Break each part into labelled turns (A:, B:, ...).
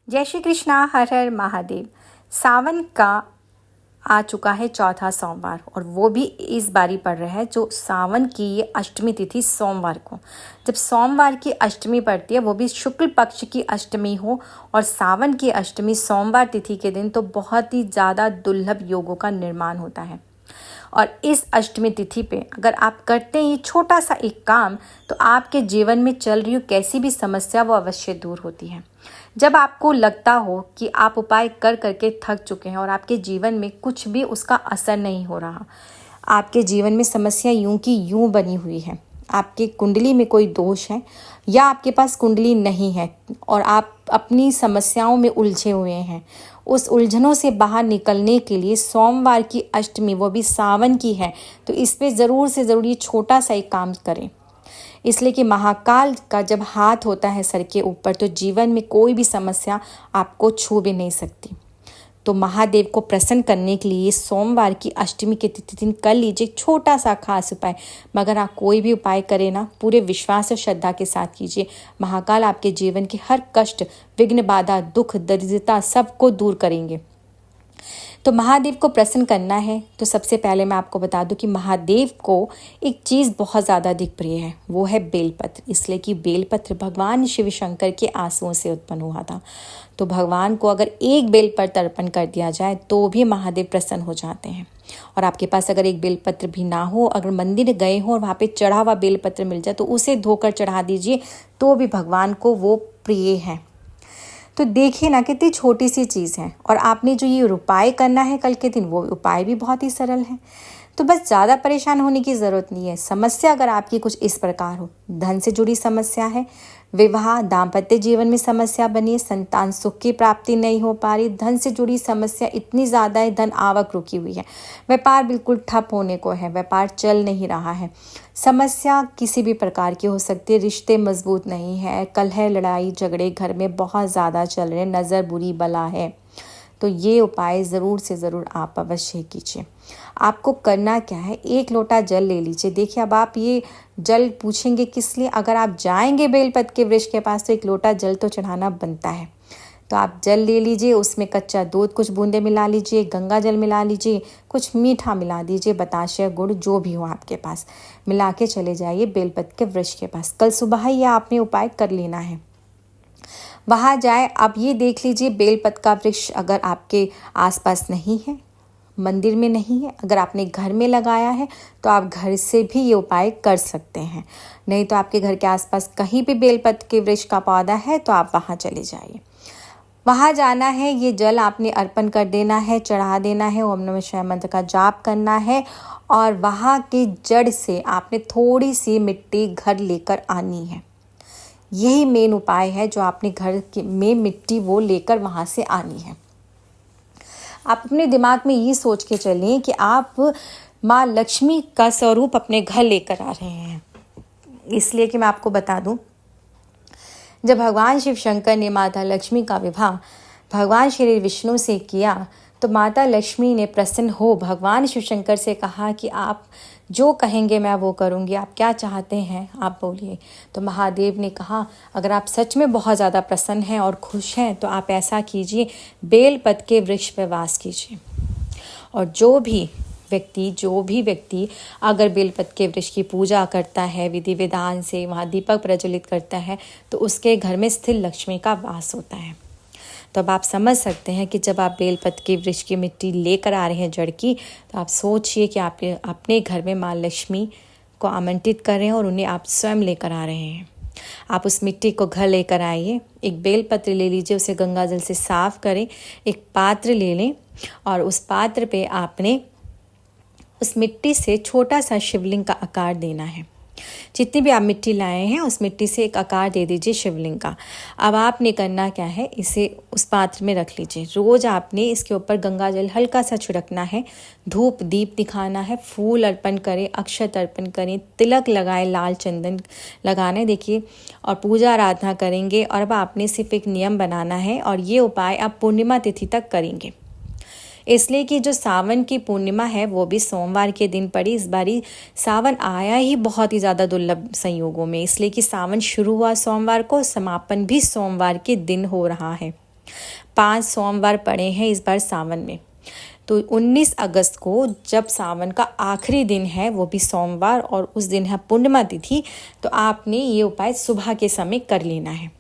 A: जय श्री कृष्णा। हर हर महादेव। सावन का आ चुका है चौथा सोमवार और वो भी इस बारी पड़ रहा है जो सावन की ये अष्टमी तिथि सोमवार को। जब सोमवार की अष्टमी पड़ती है वो भी शुक्ल पक्ष की अष्टमी हो और सावन की अष्टमी सोमवार तिथि के दिन, तो बहुत ही ज़्यादा दुर्लभ योगों का निर्माण होता है। और इस अष्टमी तिथि पे अगर आप करते हैं ये छोटा सा एक काम, तो आपके जीवन में चल रही कैसी भी समस्या वो अवश्य दूर होती है। जब आपको लगता हो कि आप उपाय कर करके थक चुके हैं और आपके जीवन में कुछ भी उसका असर नहीं हो रहा, आपके जीवन में समस्या यूं की यूं बनी हुई है, आपकी कुंडली में कोई दोष है या आपके पास कुंडली नहीं है और आप अपनी समस्याओं में उलझे हुए हैं, उस उलझनों से बाहर निकलने के लिए सोमवार की अष्टमी, वो भी सावन की है, तो इस पे ज़रूर से ज़रूर ये छोटा सा एक काम करें। इसलिए कि महाकाल का जब हाथ होता है सर के ऊपर, तो जीवन में कोई भी समस्या आपको छू भी नहीं सकती। तो महादेव को प्रसन्न करने के लिए सोमवार की अष्टमी के तिथि दिन कर लीजिए छोटा सा खास उपाय। मगर आप कोई भी उपाय करें ना, पूरे विश्वास और श्रद्धा के साथ कीजिए। महाकाल आपके जीवन के हर कष्ट, विघ्न, बाधा, दुख, दरिद्रता सबको दूर करेंगे। तो महादेव को प्रसन्न करना है तो सबसे पहले मैं आपको बता दूं कि महादेव को एक चीज़ बहुत ज़्यादा अधिक प्रिय है, वो है बेलपत्र। इसलिए कि बेलपत्र भगवान शिव शंकर के आंसुओं से उत्पन्न हुआ था। तो भगवान को अगर एक बेलपत्र अर्पण कर दिया जाए तो भी महादेव प्रसन्न हो जाते हैं। और आपके पास अगर एक बेलपत्र भी ना हो, अगर मंदिर गए हो और वहाँ पे चढ़ा हुआ बेलपत्र मिल जाए तो उसे धोकर चढ़ा दीजिए, तो भी भगवान को वो प्रिय है। तो देखिए ना कितनी छोटी सी चीज़ है। और आपने जो ये उपाय करना है कल के दिन, वो उपाय भी बहुत ही सरल है। तो बस ज़्यादा परेशान होने की ज़रूरत नहीं है। समस्या अगर आपकी कुछ इस प्रकार हो, धन से जुड़ी समस्या है, विवाह दाम्पत्य जीवन में समस्या बनी है, संतान सुख की प्राप्ति नहीं हो पा रही, धन से जुड़ी समस्या इतनी ज़्यादा है, धन आवक रुकी हुई है, व्यापार बिल्कुल ठप होने को है, व्यापार चल नहीं रहा है, समस्या किसी भी प्रकार की हो सकती है, रिश्ते मजबूत नहीं है, कलह लड़ाई झगड़े घर में बहुत ज़्यादा चल रहे हैं, नज़र बुरी बला है, तो ये उपाय ज़रूर से ज़रूर आप अवश्य कीजिए। आपको करना क्या है, एक लोटा जल ले लीजिए। देखिए अब आप ये जल पूछेंगे किस लिए, अगर आप जाएंगे बेलपत्र के वृक्ष के पास तो एक लोटा जल तो चढ़ाना बनता है। तो आप जल ले लीजिए, उसमें कच्चा दूध कुछ बूंदे मिला लीजिए, गंगा जल मिला लीजिए, कुछ मीठा मिला दीजिए, बताशे गुड़ जो भी हो आपके पास, मिला के चले जाइए बेलपत्र के वृक्ष के पास। कल सुबह ही आपने उपाय कर लेना है। वहाँ जाए, आप ये देख लीजिए बेलपत्र का वृक्ष अगर आपके आसपास नहीं है, मंदिर में नहीं है, अगर आपने घर में लगाया है तो आप घर से भी ये उपाय कर सकते हैं। नहीं तो आपके घर के आसपास कहीं भी बेलपत्र के वृक्ष का पौधा है तो आप वहाँ चले जाइए। वहाँ जाना है, ये जल आपने अर्पण कर देना है, चढ़ा देना है, ओम नमः शिवाय मंत्र का जाप करना है और वहाँ की जड़ से आपने थोड़ी सी मिट्टी घर लेकर आनी है। यही मेन उपाय है जो आपने घर में मिट्टी वो लेकर वहाँ से आनी है। आप अपने दिमाग में ये सोच के चलें कि आप माँ लक्ष्मी का स्वरूप अपने घर लेकर आ रहे हैं। इसलिए कि मैं आपको बता दूं, जब भगवान शिव शंकर ने माता लक्ष्मी का विवाह भगवान श्री विष्णु से किया तो माता लक्ष्मी ने प्रसन्न हो भगवान शिव शंकर से कहा कि आप जो कहेंगे मैं वो करूँगी, आप क्या चाहते हैं आप बोलिए। तो महादेव ने कहा अगर आप सच में बहुत ज़्यादा प्रसन्न हैं और खुश हैं तो आप ऐसा कीजिए, बेलपत्र के वृक्ष पर वास कीजिए। और जो भी व्यक्ति अगर बेलपत्र के वृक्ष की पूजा करता है, विधि विधान से वहाँ दीपक प्रज्वलित करता है, तो उसके घर में स्थिर लक्ष्मी का वास होता है। तो अब आप समझ सकते हैं कि जब आप बेलपत्र के वृक्ष की मिट्टी लेकर आ रहे हैं जड़ की, तो आप सोचिए कि आप अपने घर में माँ लक्ष्मी को आमंत्रित कर रहे हैं और उन्हें आप स्वयं लेकर आ रहे हैं। आप उस मिट्टी को घर लेकर आइए, एक बेलपत्र ले लीजिए, उसे गंगा जल से साफ करें, एक पात्र ले लें और उस पात्र पे आपने उस मिट्टी से छोटा सा शिवलिंग का आकार देना है। जितनी भी आप मिट्टी लाए हैं उस मिट्टी से एक आकार दे दीजिए शिवलिंग का। अब आपने करना क्या है, इसे उस पात्र में रख लीजिए। रोज़ आपने इसके ऊपर गंगा जल हल्का सा छिड़कना है, धूप दीप दिखाना है, फूल अर्पण करें, अक्षत अर्पण करें, तिलक लगाएं, लाल चंदन लगाना है, देखिए, और पूजा आराधना करेंगे। और अब आपने सिर्फ एक नियम बनाना है और ये उपाय आप पूर्णिमा तिथि तक करेंगे। इसलिए कि जो सावन की पूर्णिमा है वो भी सोमवार के दिन पड़ी। इस बारी सावन आया ही बहुत ही ज़्यादा दुर्लभ संयोगों में, इसलिए कि सावन शुरू हुआ सोमवार को, समापन भी सोमवार के दिन हो रहा है। 5 सोमवार पड़े हैं इस बार सावन में। तो 19 अगस्त को जब सावन का आखिरी दिन है, वो भी सोमवार, और उस दिन है पूर्णिमा तिथि, तो आपने ये उपाय सुबह के समय कर लेना है।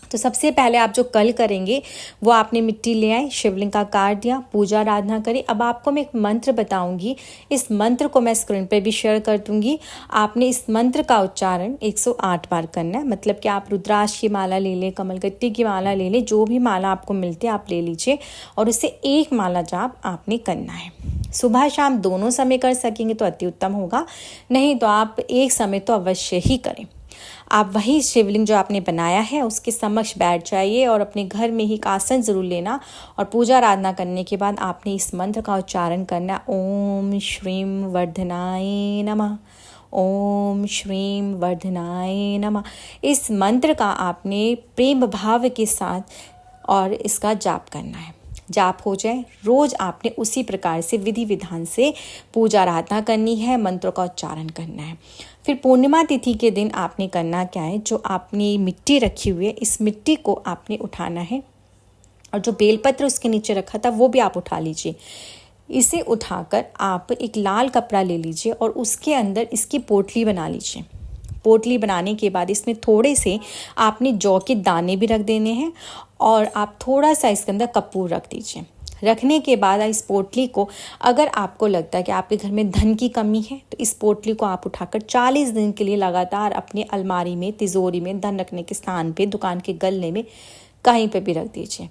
A: तो सबसे पहले आप जो कल करेंगे वो आपने मिट्टी ले आए, शिवलिंग का आकार दिया, पूजा आराधना करी। अब आपको मैं एक मंत्र बताऊंगी, इस मंत्र को मैं स्क्रीन पे भी शेयर कर दूंगी। आपने इस मंत्र का उच्चारण 108 बार करना है। मतलब कि आप रुद्राक्ष की माला ले लें, कमलगट्टी की माला ले लें, जो भी माला आपको मिलती है आप ले लीजिए, और उससे एक माला जाप आपने करना है। सुबह शाम दोनों समय कर सकेंगे तो अति उत्तम होगा, नहीं तो आप एक समय तो अवश्य ही करें। आप वही शिवलिंग जो आपने बनाया है उसके समक्ष बैठ जाइए और अपने घर में ही एक आसन जरूर लेना, और पूजा आराधना करने के बाद आपने इस मंत्र का उच्चारण करना, ओम श्रीम वर्धनाय नमः, ओम श्रीम वर्धनाय नमः। इस मंत्र का आपने प्रेम भाव के साथ और इसका जाप करना है। जाप हो जाए, रोज आपने उसी प्रकार से विधि विधान से पूजा आराधना करनी है, मंत्रों का उच्चारण करना है। फिर पूर्णिमा तिथि के दिन आपने करना क्या है, जो आपने मिट्टी रखी हुई है इस मिट्टी को आपने उठाना है, और जो बेलपत्र उसके नीचे रखा था वो भी आप उठा लीजिए। इसे उठाकर आप एक लाल कपड़ा ले लीजिए और उसके अंदर इसकी पोटली बना लीजिए। पोटली बनाने के बाद इसमें थोड़े से आपने जौ के दाने भी रख देने हैं, और आप थोड़ा सा इसके अंदर कपूर रख दीजिए। रखने के बाद इस पोटली को, अगर आपको लगता है कि आपके घर में धन की कमी है, तो इस पोटली को आप उठाकर 40 दिन के लिए लगातार अपनी अलमारी में, तिजोरी में, धन रखने के स्थान पे, दुकान के गल्ले में, कहीं पे भी रख दीजिए।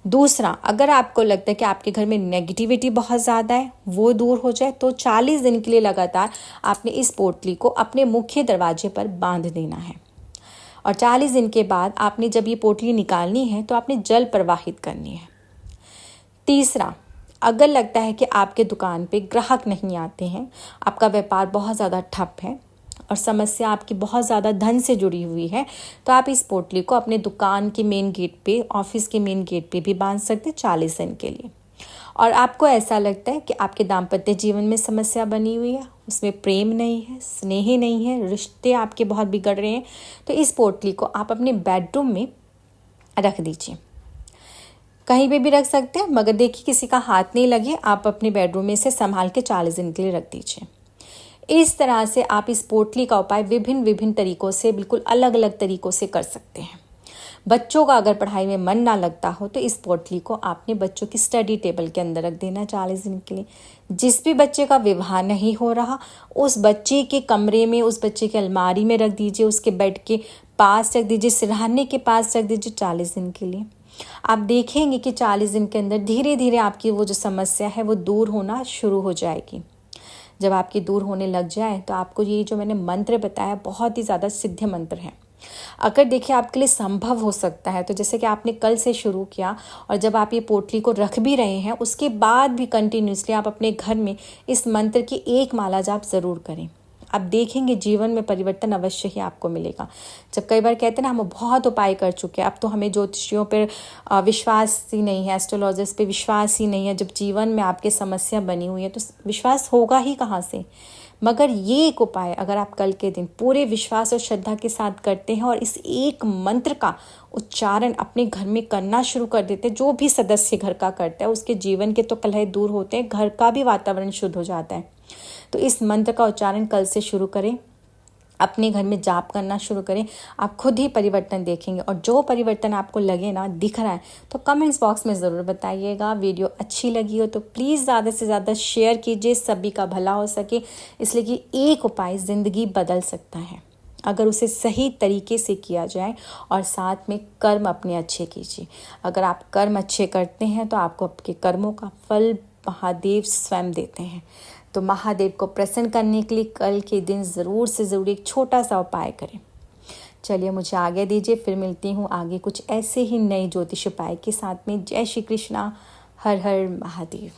A: दूसरा, अगर आपको लगता है कि आपके घर में नेगेटिविटी बहुत ज़्यादा है, वो दूर हो जाए, तो 40 दिन के लिए लगातार आपने इस पोटली को अपने मुख्य दरवाजे पर बांध देना है। और 40 दिन के बाद आपने जब ये पोटली निकालनी है तो आपने जल प्रवाहित करनी है। तीसरा, अगर लगता है कि आपके दुकान पे ग्राहक नहीं आते हैं, आपका व्यापार बहुत ज़्यादा ठप है और समस्या आपकी बहुत ज़्यादा धन से जुड़ी हुई है, तो आप इस पोटली को अपने दुकान के मेन गेट पे, ऑफिस के मेन गेट पे भी बांध सकते हैं 40 दिन के लिए। और आपको ऐसा लगता है कि आपके दाम्पत्य जीवन में समस्या बनी हुई है, उसमें प्रेम नहीं है, स्नेह नहीं है, रिश्ते आपके बहुत बिगड़ रहे हैं, तो इस पोटली को आप अपने बेडरूम में रख दीजिए। कहीं पे भी रख सकते हैं, मगर देखिए किसी का हाथ नहीं लगे, आप अपने बेडरूम में से संभाल के 40 दिन के लिए रख दीजिए। इस तरह से आप इस पोटली का उपाय विभिन्न विभिन्न तरीकों से, बिल्कुल अलग अलग तरीकों से कर सकते हैं। बच्चों का अगर पढ़ाई में मन ना लगता हो तो इस पोटली को आपने बच्चों की स्टडी टेबल के अंदर रख देना 40 दिन के लिए। जिस भी बच्चे का विवाह नहीं हो रहा, उस बच्चे के कमरे में, उस बच्चे की अलमारी में रख दीजिए, उसके बेड के पास रख दीजिए, सिरहाने के पास रख दीजिए 40 दिन के लिए। आप देखेंगे कि 40 दिन के अंदर धीरे धीरे आपकी वो जो समस्या है वो दूर होना शुरू हो जाएगी। जब आपकी दूर होने लग जाए तो आपको ये जो मैंने मंत्र बताया बहुत ही ज़्यादा सिद्ध मंत्र है। अगर देखिए आपके लिए संभव हो सकता है तो जैसे कि आपने कल से शुरू किया, और जब आप ये पोटली को रख भी रहे हैं उसके बाद भी कंटिन्यूसली आप अपने घर में इस मंत्र की एक माला जाप ज़रूर करें। आप देखेंगे जीवन में परिवर्तन अवश्य ही आपको मिलेगा। जब कई बार कहते हैं ना हम बहुत उपाय कर चुके हैं, अब तो हमें ज्योतिषियों पर विश्वास ही नहीं है, एस्ट्रोलॉजर्स पे विश्वास ही नहीं है, जब जीवन में आपके समस्या बनी हुई है तो विश्वास होगा ही कहाँ से। मगर ये एक उपाय अगर आप कल के दिन पूरे विश्वास और श्रद्धा के साथ करते हैं और इस एक मंत्र का उच्चारण अपने घर में करना शुरू कर देते हैं, जो भी सदस्य घर का करता है उसके जीवन के तो कलह दूर होते हैं, घर का भी वातावरण शुद्ध हो जाता है। तो इस मंत्र का उच्चारण कल से शुरू करें, अपने घर में जाप करना शुरू करें, आप खुद ही परिवर्तन देखेंगे। और जो परिवर्तन आपको लगे ना, दिख रहा है, तो कमेंट्स बॉक्स में ज़रूर बताइएगा। वीडियो अच्छी लगी हो तो प्लीज़ ज़्यादा से ज़्यादा शेयर कीजिए, सभी का भला हो सके, इसलिए कि एक उपाय ज़िंदगी बदल सकता है अगर उसे सही तरीके से किया जाए, और साथ में कर्म अपने अच्छे कीजिए। अगर आप कर्म अच्छे करते हैं तो आपको आपके कर्मों का फल महादेव स्वयं देते हैं। तो महादेव को प्रसन्न करने के लिए कल के दिन ज़रूर से ज़रूर एक छोटा सा उपाय करें। चलिए मुझे आगे दीजिए, फिर मिलती हूँ आगे कुछ ऐसे ही नए ज्योतिष उपाय के साथ में। जय श्री कृष्णा, हर हर महादेव।